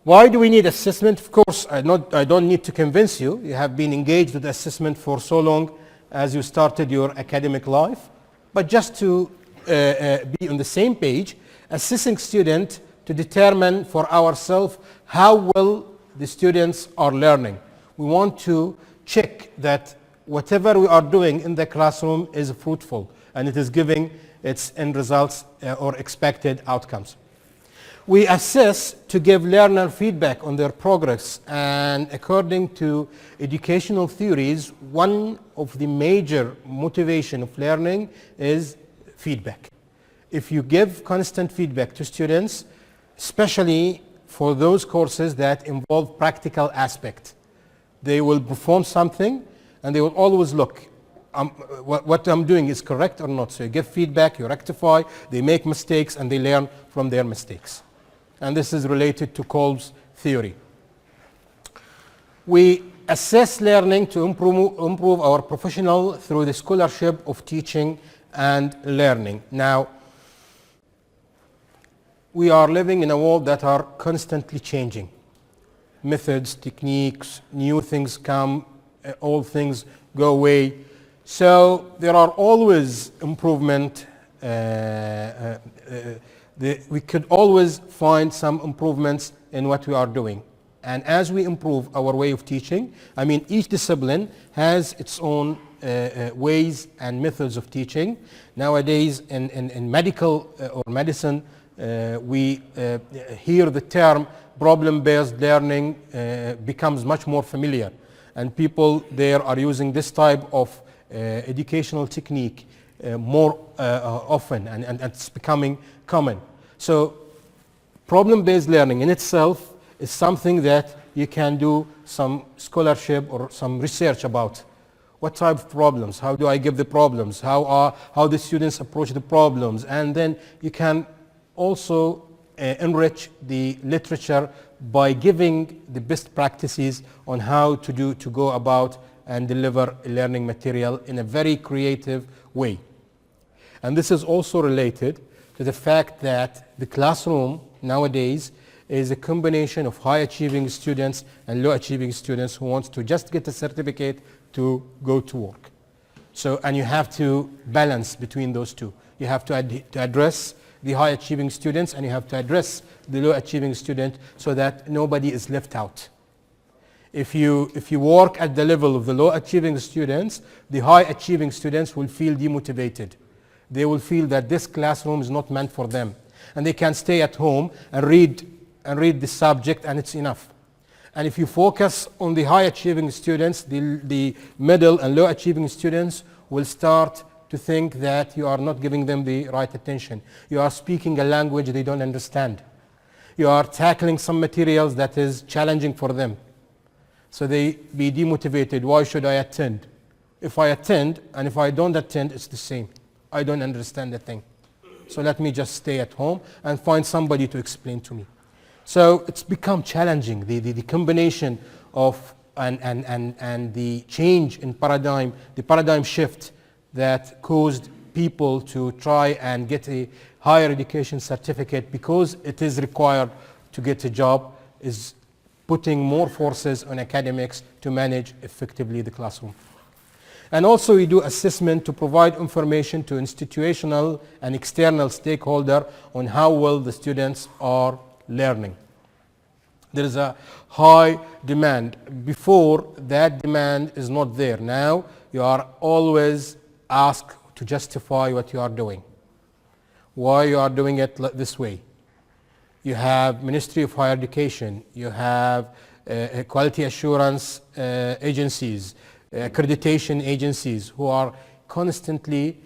Why do we need assessment? Of course, I don't need to convince you. You have been engaged with assessment for so long as you started your academic life. But just to be on the same page, assessing student to determine for ourselves how well the students are learning. We want to check that whatever we are doing in the classroom is fruitful and it is giving its end results or expected outcomes. We assess to give learner feedback on their progress, and according to educational theories, one of the major motivation of learning is feedback. If you give constant feedback to students, especially for those courses that involve practical aspect, they will perform something and they will always look, what I'm doing is correct or not. So you give feedback, you rectify, they make mistakes and they learn from their mistakes. And this is related to Kolb's theory. We assess learning to improve our professional through the scholarship of teaching and learning. Now, we are living in a world that are constantly changing. Methods, techniques, new things come, old things go away. So there are always improvement. We could always find some improvements in what we are doing. And as we improve our way of teaching, I mean, each discipline has its own ways and methods of teaching. Nowadays, in medical or medicine, we hear the term problem-based learning becomes much more familiar. And people there are using this type of educational technique more often, and it's becoming common. So problem-based learning in itself is something that you can do some scholarship or some research about. What type of problems? How do I give the problems? How the students approach the problems? And then you can also enrich the literature by giving the best practices on how to go about and deliver learning material in a very creative way. And this is also related to the fact that the classroom nowadays is a combination of high achieving students and low achieving students who want to just get a certificate to go to work. So, and you have to balance between those two. You have to address the high achieving students and you have to address the low achieving student so that nobody is left out. If you work at the level of the low achieving students, the high achieving students will feel demotivated. They will feel that this classroom is not meant for them. And they can stay at home and read the subject and it's enough. And if you focus on the high achieving students, the middle and low achieving students will start to think that you are not giving them the right attention. You are speaking a language they don't understand. You are tackling some materials that is challenging for them. So they be demotivated. Why should I attend? If I attend and if I don't attend, it's the same. I don't understand the thing. So let me just stay at home and find somebody to explain to me. So it's become challenging. The combination of and the change in paradigm, the paradigm shift that caused people to try and get a higher education certificate because it is required to get a job is putting more forces on academics to manage effectively the classroom. And also we do assessment to provide information to institutional and external stakeholder on how well the students are learning. There is a high demand. Before, that demand is not there. Now you are always asked to justify what you are doing. Why you are doing it this way. You have Ministry of Higher Education, you have quality assurance agencies, accreditation agencies who are constantly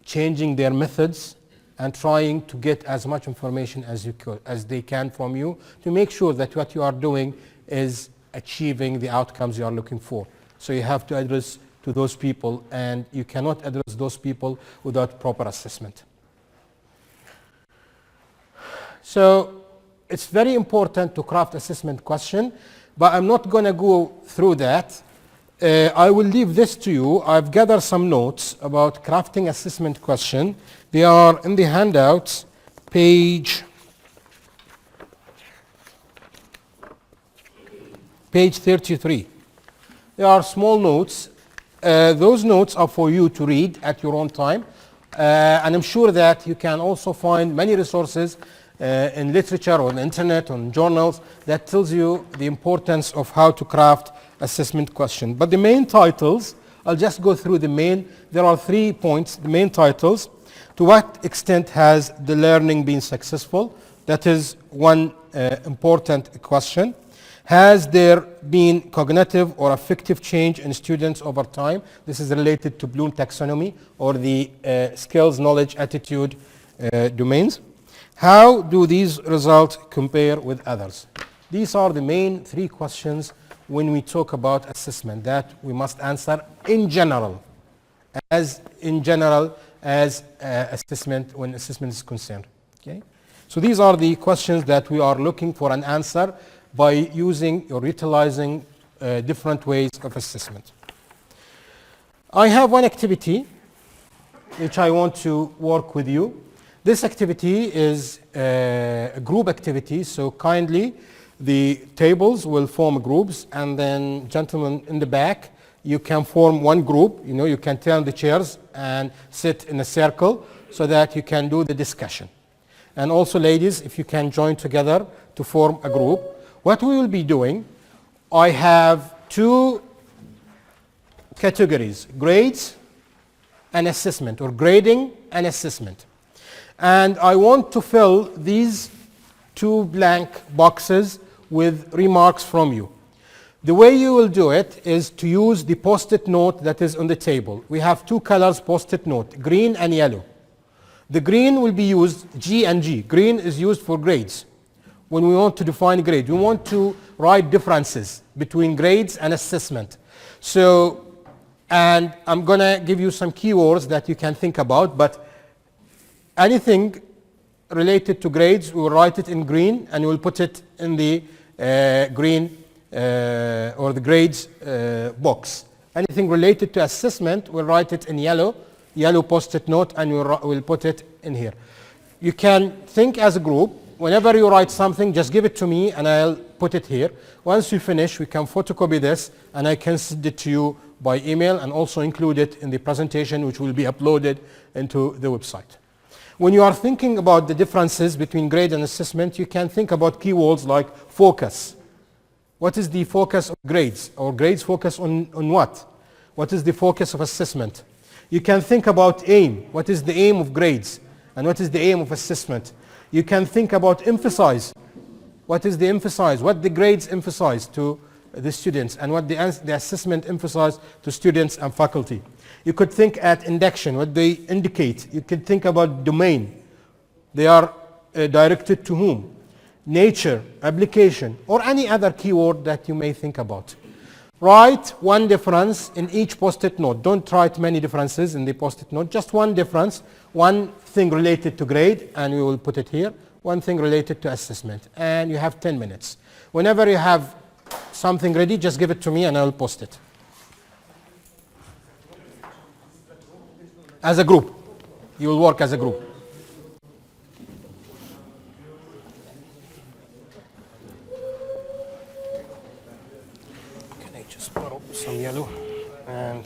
changing their methods and trying to get as much information as they can from you to make sure that what you are doing is achieving the outcomes you are looking for. So you have to address to those people, and you cannot address those people without proper assessment. So it's very important to craft assessment question, but I'm not going to go through that. I will leave this to you. I've gathered some notes about crafting assessment question. They are in the handouts, page page 33. There are small notes. Those notes are for you to read at your own time. And I'm sure that you can also find many resources in literature or on the internet, on journals, that tells you the importance of how to craft assessment question. But the main titles, I'll just go through the main. There are 3 points, the main titles. To what extent has the learning been successful? That is one important question. Has there been cognitive or affective change in students over time? This is related to Bloom taxonomy or the skills, knowledge, attitude domains. How do these results compare with others? These are the main 3 questions when we talk about assessment that we must answer in general, as assessment, when assessment is concerned. Okay? So these are the questions that we are looking for an answer by using or utilizing different ways of assessment. I have one activity which I want to work with you. This activity is a group activity, so kindly the tables will form groups, and then gentlemen in the back, you can form one group. You know, you can turn the chairs and sit in a circle so that you can do the discussion. And also ladies, if you can join together to form a group. What we will be doing, I have 2 categories, grades and assessment, or grading and assessment. And I want to fill these 2 blank boxes with remarks from you. The way you will do it is to use the post-it note that is on the table. We have 2 colors post-it note, green and yellow. The green will be used, G and G. Green is used for grades. When we want to define grade, we want to write differences between grades and assessment. So, and I'm going to give you some keywords that you can think about, but anything related to grades, we will write it in green and we'll put it in the green or the grades box. Anything related to assessment, we'll write it in yellow post-it note, and we'll put it in here. You can think as a group. Whenever you write something, just give it to me and I'll put it here. Once you finish, we can photocopy this and I can send it to you by email and also include it in the presentation, which will be uploaded into the website. When you are thinking about the differences between grade and assessment, you can think about keywords like focus. What is the focus of grades? Or grades focus on what? What is the focus of assessment? You can think about aim. What is the aim of grades? And what is the aim of assessment? You can think about emphasize. What is the emphasize? What the grades emphasize to the students and what the assessment emphasize to students and faculty. You could think at induction, what they indicate. You could think about domain. They are directed to whom? Nature, application, or any other keyword that you may think about. Write one difference in each post-it note. Don't write many differences in the post-it note. Just one difference, one thing related to grade, and we will put it here. One thing related to assessment. And you have 10 minutes. Whenever you have something ready, just give it to me and I will post it. As a group. You will work as a group. Can I just borrow some yellow and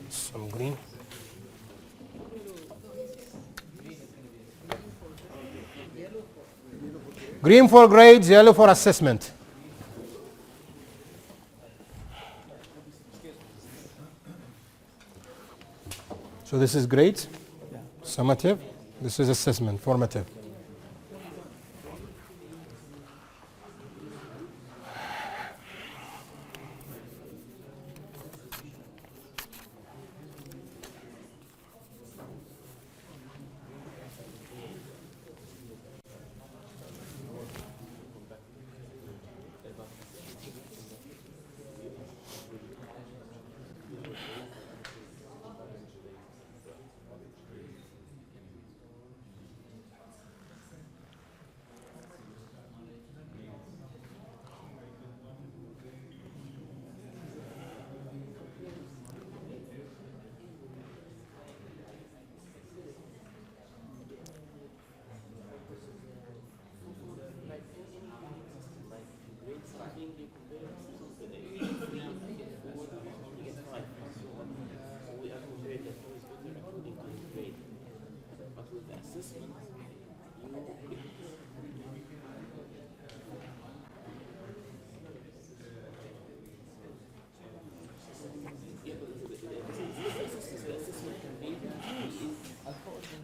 some green? Green for grades, yellow for assessment. So this is grades, summative. This is assessment, formative.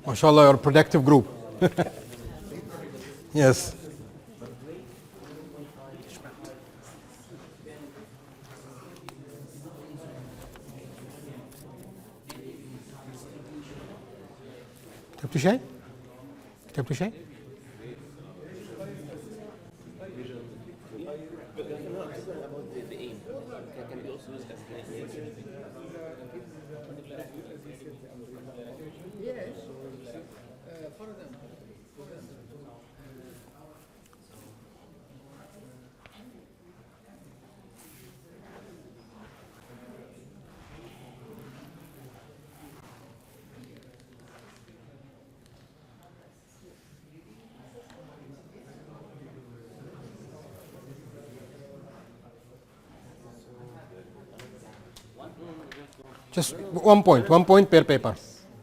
MashaAllah, you're a productive group. Yes. كتبتوا شيء؟ كتبتوا شيء؟ Just 1 point, 1 point per paper.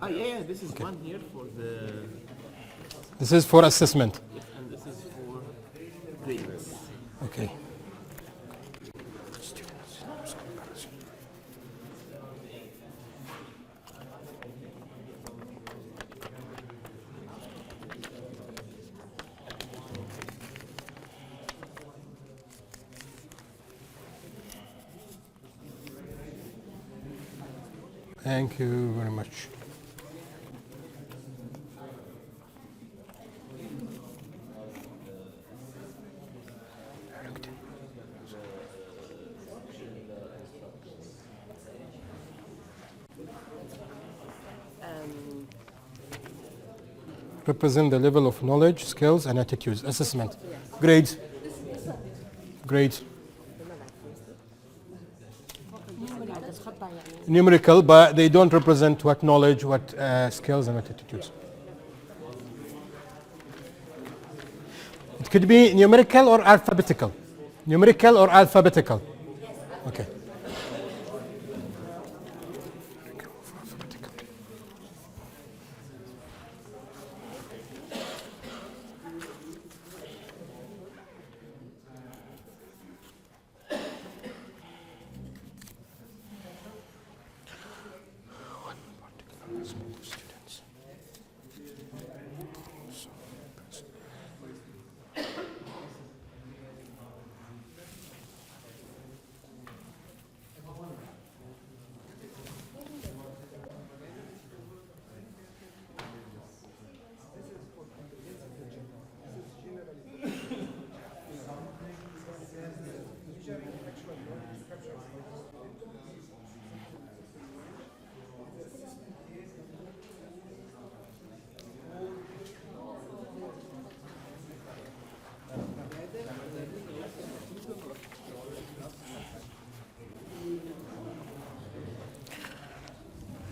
Yeah, this is one here for the, This is for assessment. and this is for grades. Okay. Thank you very much. Represent the level of knowledge, skills, and attitudes. Assessment. Grades. Grades. Numerical, but they don't represent what knowledge, what skills, and what attitudes. It could be numerical or alphabetical. Numerical or alphabetical. Okay.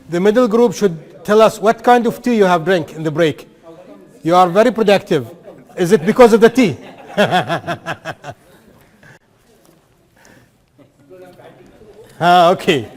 The middle group should tell us what kind of tea you have drank in the break. You are very productive. Is it because of the tea? Okay.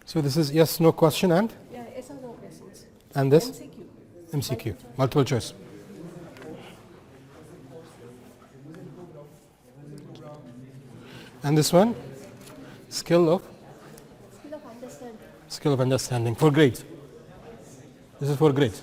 So this is yes, no question and? Yeah, yes or no questions. And this? MCQ. MCQ, multiple choice. And this one? Skill of? Skill of understanding. Skill of understanding for grades. This is for grades.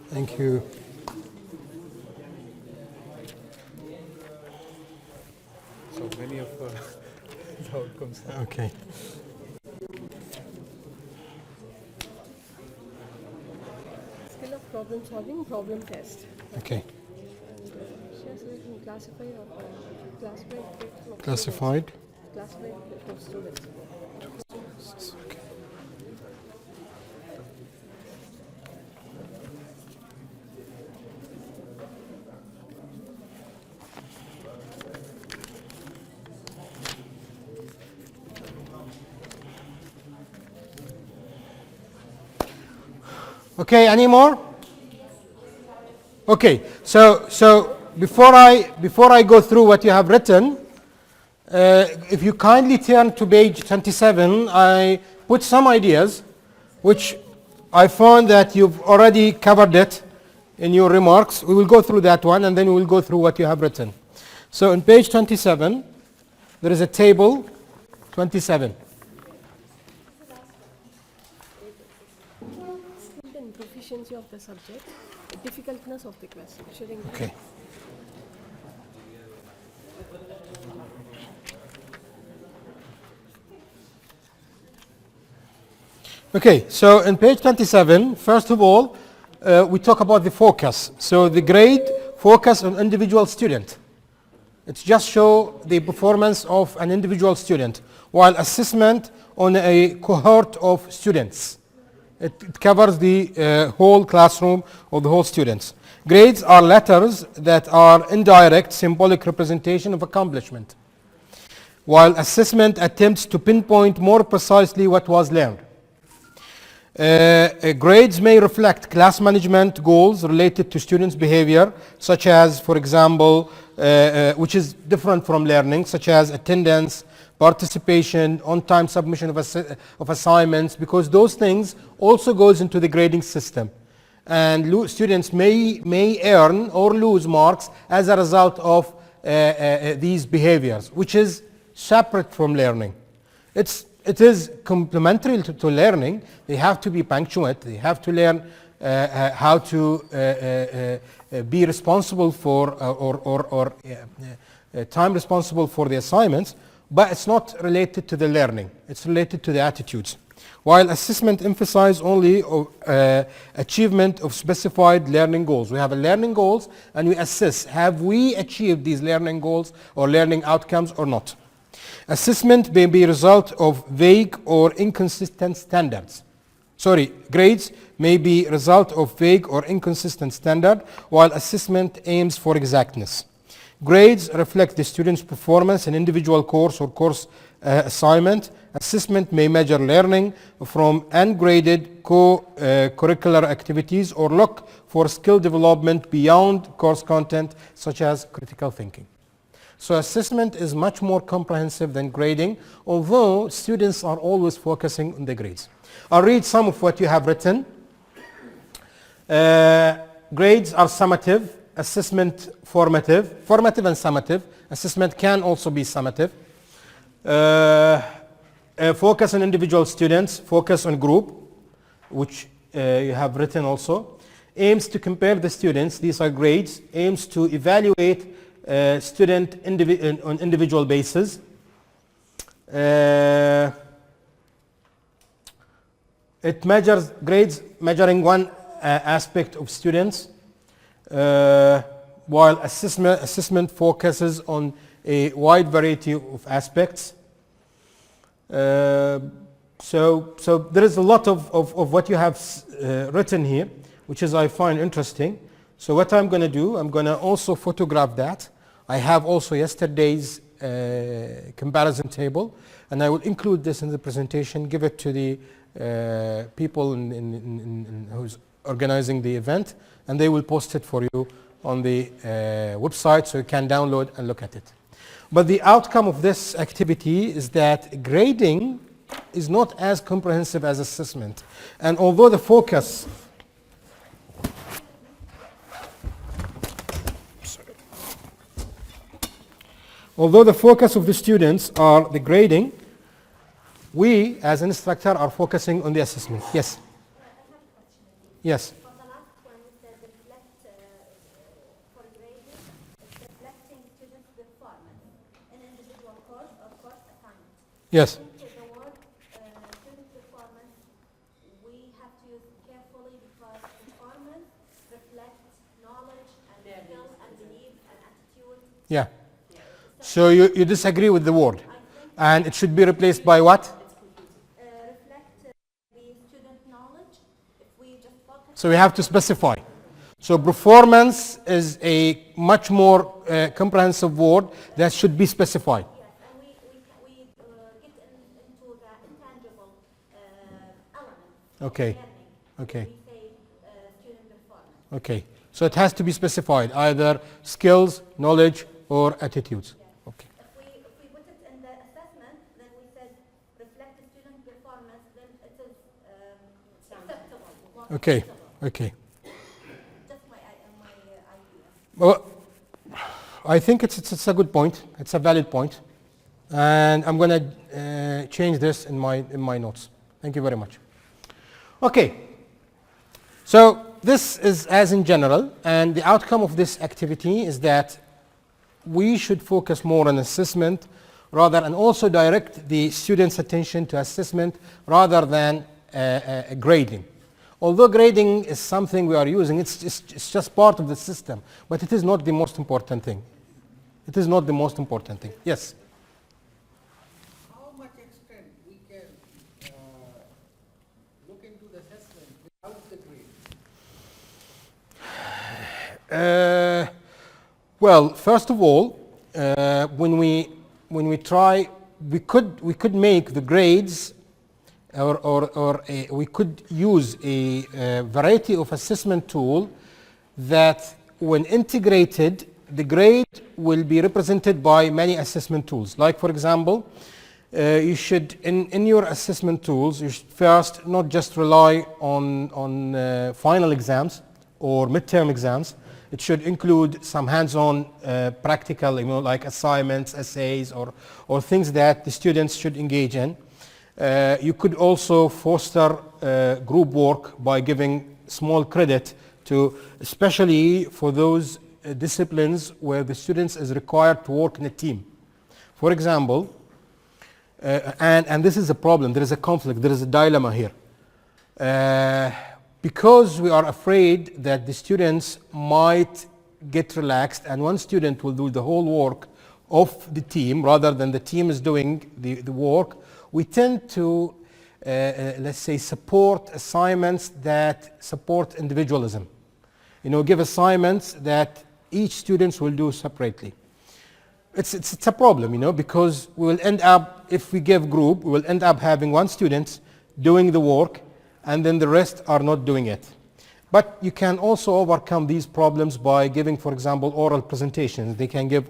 Thank you. So many of the outcomes. Okay. Skill of problem solving, problem test. Okay. Just looking classified or classified. Classified. Classified for students. Okay. Okay, any more? Okay, so before I go through what you have written, if you kindly turn to page 27, I put some ideas which I found that you've already covered it in your remarks. We will go through that one and then we will go through what you have written. So on page 27, there is a table 27. Skill and proficiency of the subject, difficultness of the question. Should include. Okay. Okay, so in page 27, first of all, we talk about the focus. So the grade focus on individual student. It's just show the performance of an individual student, while assessment on a cohort of students. It covers the whole classroom of the whole students. Grades are letters that are indirect symbolic representation of accomplishment, while assessment attempts to pinpoint more precisely what was learned. Grades may reflect class management goals related to students' behavior, such as, for example, which is different from learning, such as attendance, participation, on-time submission of assignments, because those things also goes into the grading system. And students may earn or lose marks as a result of these behaviors, which is separate from learning. It is complementary to learning. They have to be punctuate. They have to learn how to be responsible for or time responsible for the assignments, but it's not related to the learning. It's related to the attitudes. While assessment emphasizes only achievement of specified learning goals. We have a learning goals and we assess, have we achieved these learning goals or learning outcomes or not? Assessment may be a result of vague or inconsistent standards. Grades may be a result of vague or inconsistent standard, while assessment aims for exactness. Grades reflect the student's performance in individual course or course assignment. Assessment may measure learning from ungraded co-curricular activities or look for skill development beyond course content, such as critical thinking. So assessment is much more comprehensive than grading, although students are always focusing on the grades. I'll read some of what you have written. Grades are summative, assessment formative and summative. Assessment can also be summative. Focus on individual students, focus on group, which you have written also. Aims to compare the students, these are grades. Aims to evaluate student on individual basis. It measures grades measuring one aspect of students, while assessment focuses on a wide variety of aspects. So there is a lot of what you have written here, which is I find interesting. So what I'm going to do, I'm going to also photograph that. I have also yesterday's comparison table, and I will include this in the presentation, give it to the people who's organizing the event, and they will post it for you on the website so you can download and look at it. But the outcome of this activity is that grading is not as comprehensive as assessment. And although the focus although the focus of the students are the grading, we as an instructor are focusing on the assessment. Yes. Yes. For the last one, it said reflect for grading, it's reflecting students' performance in individual course or course assignment. Yes. I think the word student performance, we have to use carefully because performance reflects knowledge and skills and belief and attitude. Yeah. So you disagree with the word, and it should be replaced by what? Reflect the student knowledge. If we just focus. So we have to specify. So performance is a much more comprehensive word that should be specified. Yes, and we get into the intangible elements. Okay. Learning. Okay. We say student performance. Okay. So it has to be specified, either skills, knowledge, or attitudes. Okay. If we put it in the assessment, then we said reflect the student performance, then it is acceptable. more Okay. acceptable. Okay. Just my idea. Well, I think it's a good point. It's a valid point, and I'm going to change this in my notes. Thank you very much. Okay. So this is as in general, and the outcome of this activity is that we should focus more on assessment rather, and also direct the students' attention to assessment rather than grading. Although grading is something we are using, it's just part of the system, but it is not the most important thing. It is not the most important thing. Yes. How much extent we can look into the assessment without the grade? Well, first of all, when we try, we could make the grades, or we could use a variety of assessment tool that, when integrated, the grade will be represented by many assessment tools. Like, for example, you should in your assessment tools, you should first not just rely on final exams or midterm exams. It should include some hands-on practical, like assignments, essays, or things that the students should engage in. You could also foster group work by giving small credit to, especially for those disciplines where the students is required to work in a team. For example, and this is a problem, there is a conflict, there is a dilemma here. Because we are afraid that the students might get relaxed and one student will do the whole work of the team rather than the team is doing the work, we tend to, let's say, support assignments that support individualism. Give assignments that each student will do separately. It's a problem, because we will end up, if we give group, we will end up having one student doing the work and then the rest are not doing it. But you can also overcome these problems by giving, for example, oral presentations. They can give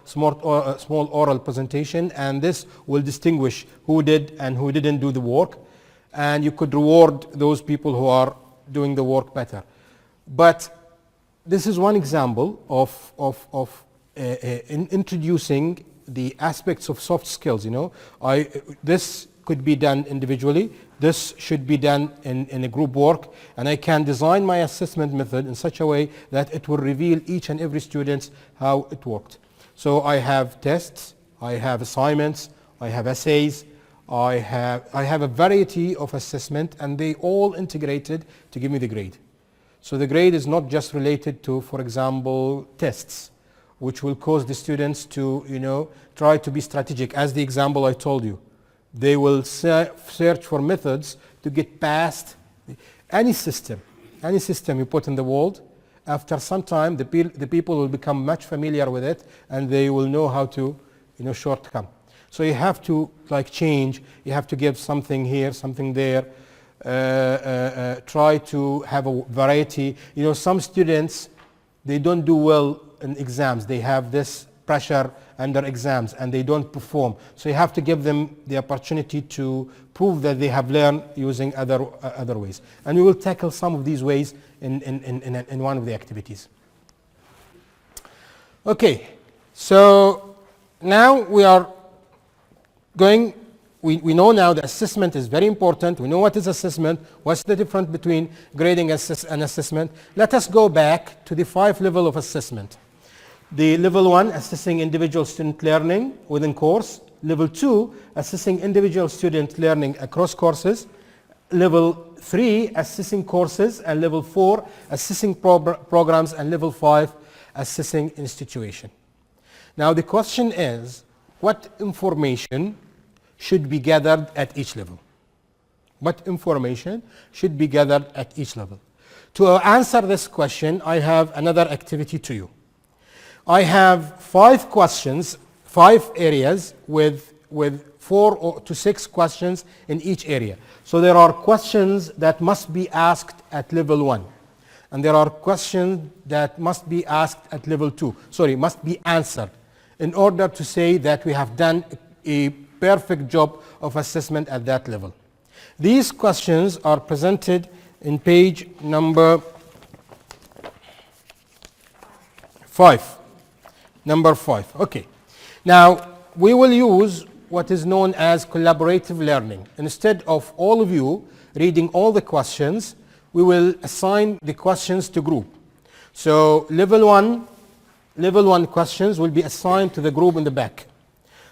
small oral presentation, and this will distinguish who did and who didn't do the work. And you could reward those people who are doing the work better. But this is one example of introducing the aspects of soft skills. This could be done individually. This should be done in a group work, and I can design my assessment method in such a way that it will reveal each and every student how it worked. So I have tests, I have assignments, I have essays, I have a variety of assessment, and they all integrated to give me the grade. So the grade is not just related to, for example, tests, which will cause the students to try to be strategic, as the example I told you. They will search for methods to get past any system you put in the world. After some time, the people will become much familiar with it, and they will know how to shortcome. So you have to change. You have to give something here, something there. Try to have a variety. Some students, they don't do well in exams. They have this pressure under exams and they don't perform. So you have to give them the opportunity to prove that they have learned using other ways. And we will tackle some of these ways in one of the activities. Okay, so now we are going, we know now the assessment is very important. We know what is assessment, what's the difference between grading and assessment. Let us go back to the 5 levels of assessment. The level 1, assessing individual student learning within course. Level 2, assessing individual student learning across courses. Level 3, assessing courses. And level 4, assessing programs. And level 5, assessing institution. Now the question is, what information should be gathered at each level? What information should be gathered at each level? To answer this question, I have another activity to you. I have 5 questions, 5 areas with 4 to 6 questions in each area. So there are questions that must be asked at level 1. And there are questions that must be asked at level 2. Sorry, must be answered in order to say that we have done a perfect job of assessment at that level. These questions are presented in page number 5. Number 5. Okay. Now we will use what is known as collaborative learning. Instead of all of you reading all the questions, we will assign the questions to group. So level 1 questions will be assigned to the group in the back.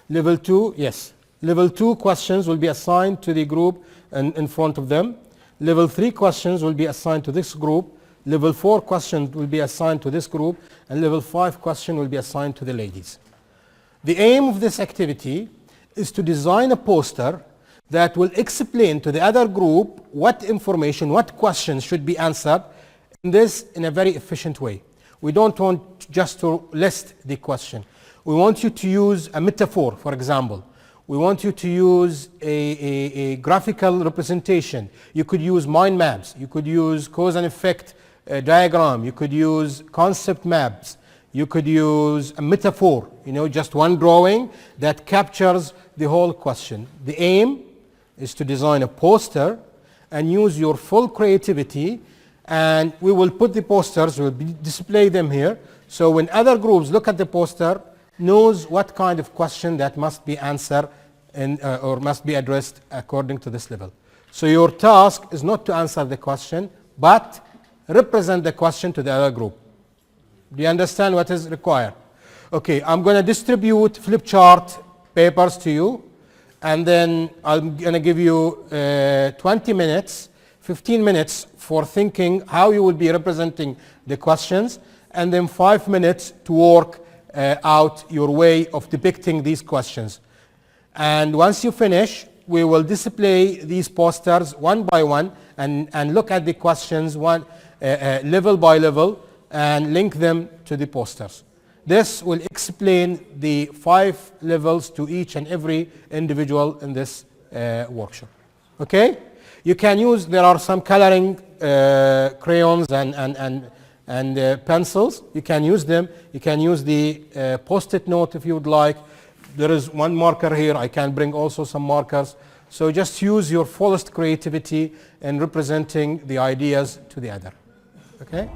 Level 2, yes. Level 2 questions will be assigned to the group in front of them. Level 3 questions will be assigned to this group. Level 4 questions will be assigned to this group. And level 5 question will be assigned to the ladies. The aim of this activity is to design a poster that will explain to the other group what information, what questions should be answered in a very efficient way. We don't want just to list the question. We want you to use a metaphor, for example. We want you to use a graphical representation. You could use mind maps. You could use cause and effect diagram. You could use concept maps. You could use a metaphor, just one drawing that captures the whole question. The aim is to design a poster and use your full creativity, and we will put the posters, we'll display them here, so when other groups look at the poster, knows what kind of question that must be answered or must be addressed according to this level. So your task is not to answer the question, but represent the question to the other group. Do you understand what is required? Okay, I'm going to distribute flip chart papers to you, and then I'm going to give you 20 minutes, 15 minutes for thinking how you will be representing the questions, and then 5 minutes to work out your way of depicting these questions. And once you finish, we will display these posters one by one and look at the questions level by level and link them to the posters. This will explain the 5 levels to each and every individual in this workshop. Okay? You can use, there are some coloring crayons and pencils. You can use them. You can use the post-it note if you would like. There is one marker here. I can bring also some markers. So just use your fullest creativity in representing the ideas to the other. Okay?